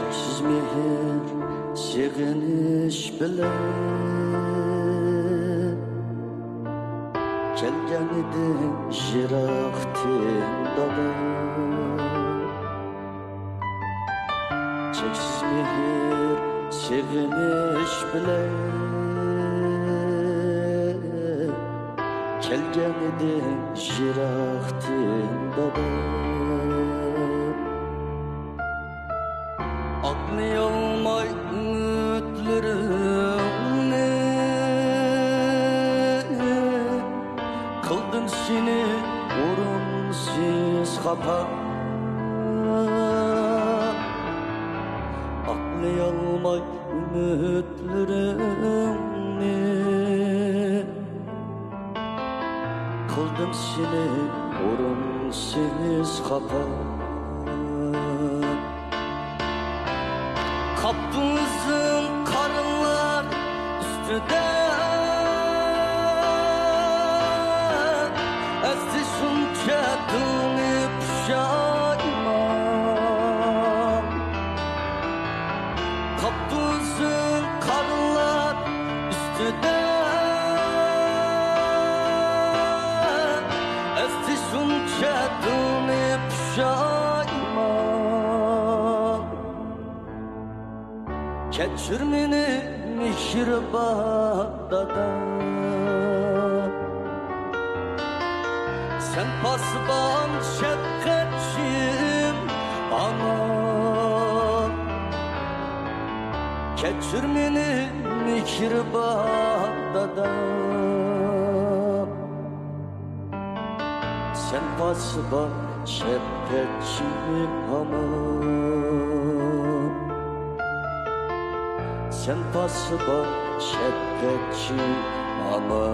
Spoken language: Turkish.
Çeksiz mehir, seginiş bilen kelgen edin jiraktin dala. Çeksiz mehir, seginiş bilen kelgen edin jiraktin dala. Anlayolmay ümitlerimni, kıldım seni orunsiz hata. Anlayolmay ümitlerimni, kıldım seni orunsiz hata. Kaptığınızın karınlar üstüde ezdi şunca dönüp pişayman. Kaptığınızın karınlar üstüde ezdi şunca dönüp pişayman. Keçir meni mihriban dada, sen pasban şefkatçim ana. Keçir meni mihriban dada, sen pasban şefkatçim ana. Sen pasba şefkatçi ama